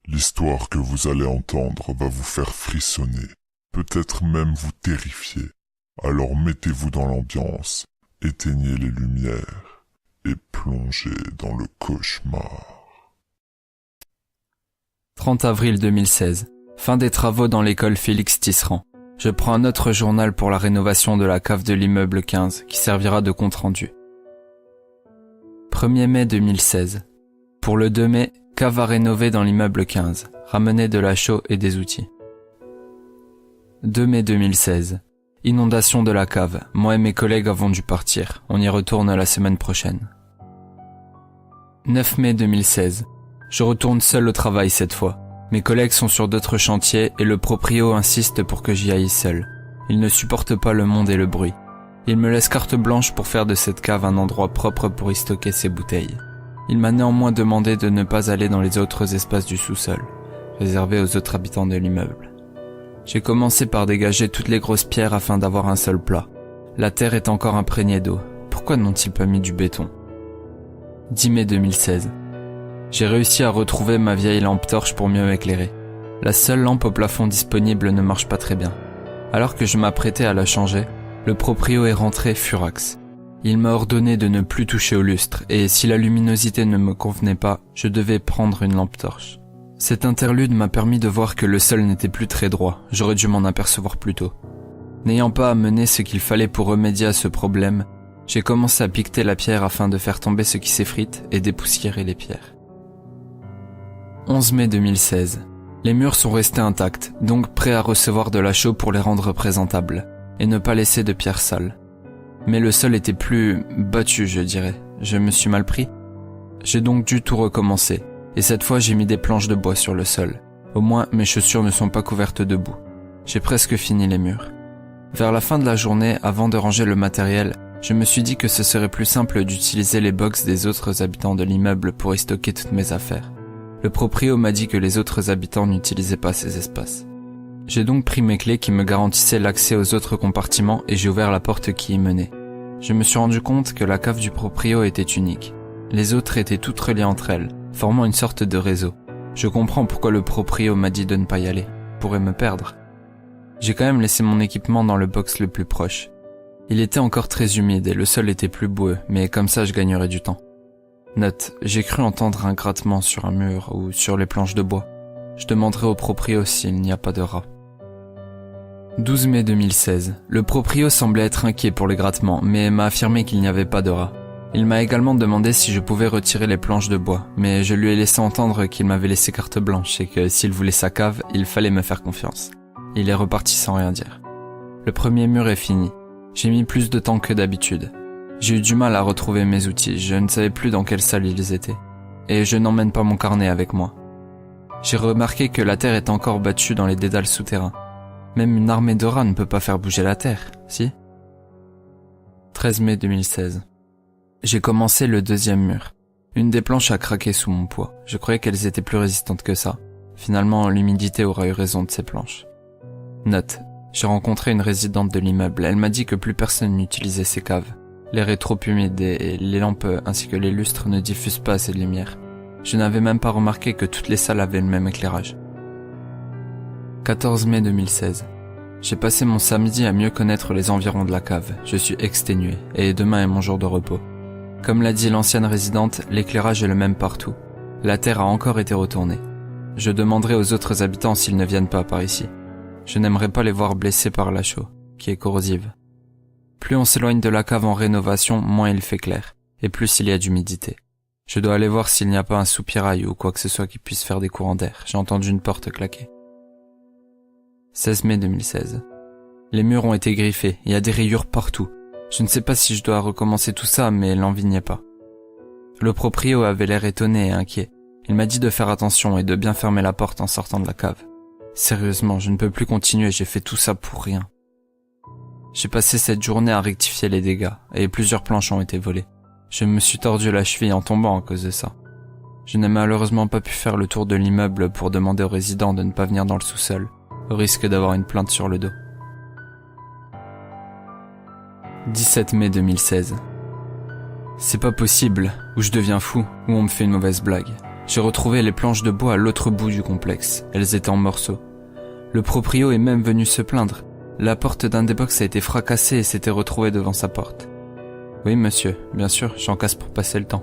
L'histoire que vous allez entendre va vous faire frissonner, peut-être même vous terrifier. Alors mettez-vous dans l'ambiance, éteignez les lumières et plongez dans le cauchemar. 30 avril 2016. Fin des travaux dans l'école Félix Tisserand. Je prends un autre journal pour la rénovation de la cave de l'immeuble 15, qui servira de compte-rendu. 1er mai 2016. Pour le 2 mai, cave à rénover dans l'immeuble 15. Ramener de la chaux et des outils. 2 mai 2016. Inondation de la cave. Moi et mes collègues avons dû partir. On y retourne la semaine prochaine. 9 mai 2016. Je retourne seul au travail cette fois. Mes collègues sont sur d'autres chantiers et le proprio insiste pour que j'y aille seul. Il ne supporte pas le monde et le bruit. Il me laisse carte blanche pour faire de cette cave un endroit propre pour y stocker ses bouteilles. Il m'a néanmoins demandé de ne pas aller dans les autres espaces du sous-sol, réservés aux autres habitants de l'immeuble. J'ai commencé par dégager toutes les grosses pierres afin d'avoir un seul plat. La terre est encore imprégnée d'eau. Pourquoi n'ont-ils pas mis du béton ? 10 mai 2016. J'ai réussi à retrouver ma vieille lampe torche pour mieux m'éclairer. La seule lampe au plafond disponible ne marche pas très bien. Alors que je m'apprêtais à la changer, le proprio est rentré furax. Il m'a ordonné de ne plus toucher au lustre, et si la luminosité ne me convenait pas, je devais prendre une lampe torche. Cet interlude m'a permis de voir que le sol n'était plus très droit, j'aurais dû m'en apercevoir plus tôt. N'ayant pas amené ce qu'il fallait pour remédier à ce problème, j'ai commencé à piqueter la pierre afin de faire tomber ce qui s'effrite et dépoussiérer les pierres. 11 mai 2016. Les murs sont restés intacts, donc prêts à recevoir de la chaux pour les rendre présentables, et ne pas laisser de pierres sales. Mais le sol était plus battu, je dirais. Je me suis mal pris. J'ai donc dû tout recommencer, et cette fois j'ai mis des planches de bois sur le sol. Au moins mes chaussures ne sont pas couvertes de boue. J'ai presque fini les murs. Vers la fin de la journée, avant de ranger le matériel, je me suis dit que ce serait plus simple d'utiliser les box des autres habitants de l'immeuble pour y stocker toutes mes affaires. Le proprio m'a dit que les autres habitants n'utilisaient pas ces espaces. J'ai donc pris mes clés qui me garantissaient l'accès aux autres compartiments et j'ai ouvert la porte qui y menait. Je me suis rendu compte que la cave du proprio était unique. Les autres étaient toutes reliées entre elles, formant une sorte de réseau. Je comprends pourquoi le proprio m'a dit de ne pas y aller. Il pourrait me perdre. J'ai quand même laissé mon équipement dans le box le plus proche. Il était encore très humide et le sol était plus boueux, mais comme ça je gagnerais du temps. Note, j'ai cru entendre un grattement sur un mur ou sur les planches de bois. Je demanderai au proprio s'il n'y a pas de rat. 12 mai 2016. Le proprio semblait être inquiet pour les grattements, mais m'a affirmé qu'il n'y avait pas de rat. Il m'a également demandé si je pouvais retirer les planches de bois, mais je lui ai laissé entendre qu'il m'avait laissé carte blanche et que s'il voulait sa cave, il fallait me faire confiance. Il est reparti sans rien dire. Le premier mur est fini. J'ai mis plus de temps que d'habitude. J'ai eu du mal à retrouver mes outils, je ne savais plus dans quelle salle ils étaient. Et je n'emmène pas mon carnet avec moi. J'ai remarqué que la terre est encore battue dans les dédales souterrains. Même une armée de rats ne peut pas faire bouger la terre, si ? 13 mai 2016. J'ai commencé le deuxième mur. Une des planches a craqué sous mon poids. Je croyais qu'elles étaient plus résistantes que ça. Finalement, l'humidité aura eu raison de ces planches. Note, j'ai rencontré une résidente de l'immeuble. Elle m'a dit que plus personne n'utilisait ces caves. L'air est trop humide et les lampes ainsi que les lustres ne diffusent pas assez de lumière. Je n'avais même pas remarqué que toutes les salles avaient le même éclairage. 14 mai 2016. J'ai passé mon samedi à mieux connaître les environs de la cave. Je suis exténué et demain est mon jour de repos. Comme l'a dit l'ancienne résidente, l'éclairage est le même partout. La terre a encore été retournée. Je demanderai aux autres habitants s'ils ne viennent pas par ici. Je n'aimerais pas les voir blessés par la chaux, qui est corrosive. Plus on s'éloigne de la cave en rénovation, moins il fait clair, et plus il y a d'humidité. Je dois aller voir s'il n'y a pas un soupirail ou quoi que ce soit qui puisse faire des courants d'air. J'ai entendu une porte claquer. 16 mai 2016. Les murs ont été griffés, il y a des rayures partout. Je ne sais pas si je dois recommencer tout ça, mais l'envie n'y est pas. Le proprio avait l'air étonné et inquiet. Il m'a dit de faire attention et de bien fermer la porte en sortant de la cave. Sérieusement, je ne peux plus continuer, j'ai fait tout ça pour rien. J'ai passé cette journée à rectifier les dégâts, et plusieurs planches ont été volées. Je me suis tordu la cheville en tombant à cause de ça. Je n'ai malheureusement pas pu faire le tour de l'immeuble pour demander aux résidents de ne pas venir dans le sous-sol, au risque d'avoir une plainte sur le dos. 17 mai 2016. C'est pas possible, ou je deviens fou, ou on me fait une mauvaise blague. J'ai retrouvé les planches de bois à l'autre bout du complexe. Elles étaient en morceaux. Le proprio est même venu se plaindre. La porte d'un des box a été fracassée et s'était retrouvée devant sa porte. Oui, monsieur, bien sûr, j'en casse pour passer le temps.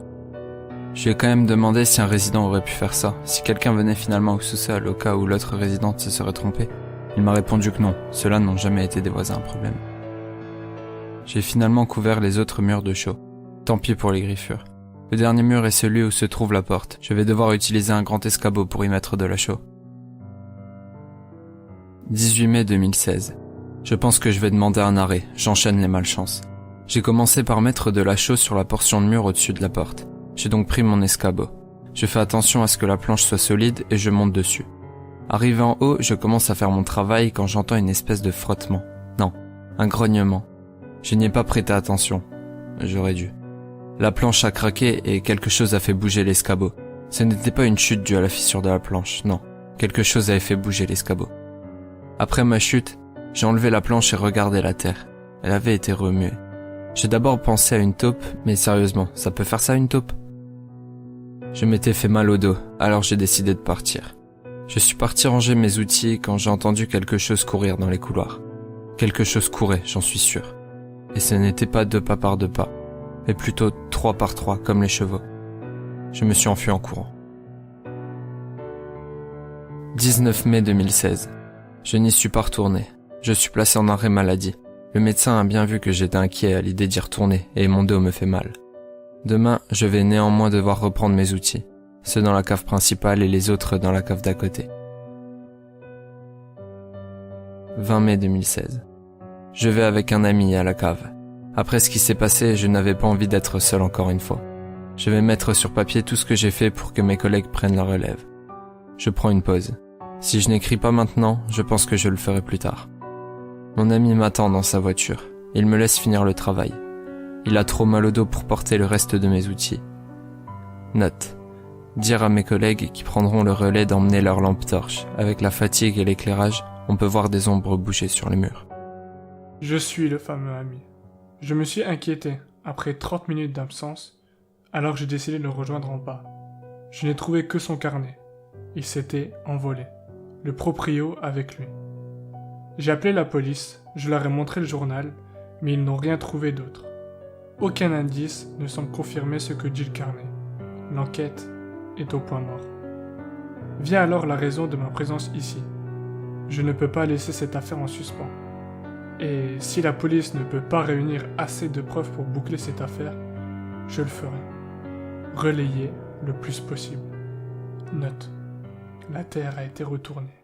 Je lui ai quand même demandé si un résident aurait pu faire ça, si quelqu'un venait finalement au sous-sol au cas où l'autre résidente se serait trompée. Il m'a répondu que non, ceux-là n'ont jamais été des voisins à problème. J'ai finalement couvert les autres murs de chaux. Tant pis pour les griffures. Le dernier mur est celui où se trouve la porte. Je vais devoir utiliser un grand escabeau pour y mettre de la chaux. 18 mai 2016. Je pense que je vais demander un arrêt, j'enchaîne les malchances. J'ai commencé par mettre de la chaux sur la portion de mur au-dessus de la porte. J'ai donc pris mon escabeau. Je fais attention à ce que la planche soit solide et je monte dessus. Arrivé en haut, je commence à faire mon travail quand j'entends une espèce de frottement. Non, un grognement. Je n'y ai pas prêté attention. J'aurais dû. La planche a craqué et quelque chose a fait bouger l'escabeau. Ce n'était pas une chute due à la fissure de la planche, non. Quelque chose avait fait bouger l'escabeau. Après ma chute, j'ai enlevé la planche et regardé la terre. Elle avait été remuée. J'ai d'abord pensé à une taupe, mais sérieusement, ça peut faire ça une taupe? Je m'étais fait mal au dos, alors j'ai décidé de partir. Je suis parti ranger mes outils quand j'ai entendu quelque chose courir dans les couloirs. Quelque chose courait, j'en suis sûr. Et ce n'était pas 2 pas par 2 pas, mais plutôt 3 par 3 comme les chevaux. Je me suis enfui en courant. 19 mai 2016. Je n'y suis pas retourné. Je suis placé en arrêt maladie. Le médecin a bien vu que j'étais inquiet à l'idée d'y retourner et mon dos me fait mal. Demain, je vais néanmoins devoir reprendre mes outils, ceux dans la cave principale et les autres dans la cave d'à côté. 20 mai 2016. Je vais avec un ami à la cave. Après ce qui s'est passé, je n'avais pas envie d'être seul encore une fois. Je vais mettre sur papier tout ce que j'ai fait pour que mes collègues prennent la relève. Je prends une pause. Si je n'écris pas maintenant, je pense que je le ferai plus tard. Mon ami m'attend dans sa voiture. Il me laisse finir le travail. Il a trop mal au dos pour porter le reste de mes outils. Note. Dire à mes collègues qui prendront le relais d'emmener leur lampe torche. Avec la fatigue et l'éclairage, on peut voir des ombres bouger sur les murs. Je suis le fameux ami. Je me suis inquiété après 30 minutes d'absence, alors j'ai décidé de le rejoindre en bas. Je n'ai trouvé que son carnet. Il s'était envolé. Le proprio avec lui. J'ai appelé la police, je leur ai montré le journal, mais ils n'ont rien trouvé d'autre. Aucun indice ne semble confirmer ce que dit le carnet. L'enquête est au point mort. Vient alors la raison de ma présence ici. Je ne peux pas laisser cette affaire en suspens. Et si la police ne peut pas réunir assez de preuves pour boucler cette affaire, je le ferai. Relayer le plus possible. Note. La Terre a été retournée.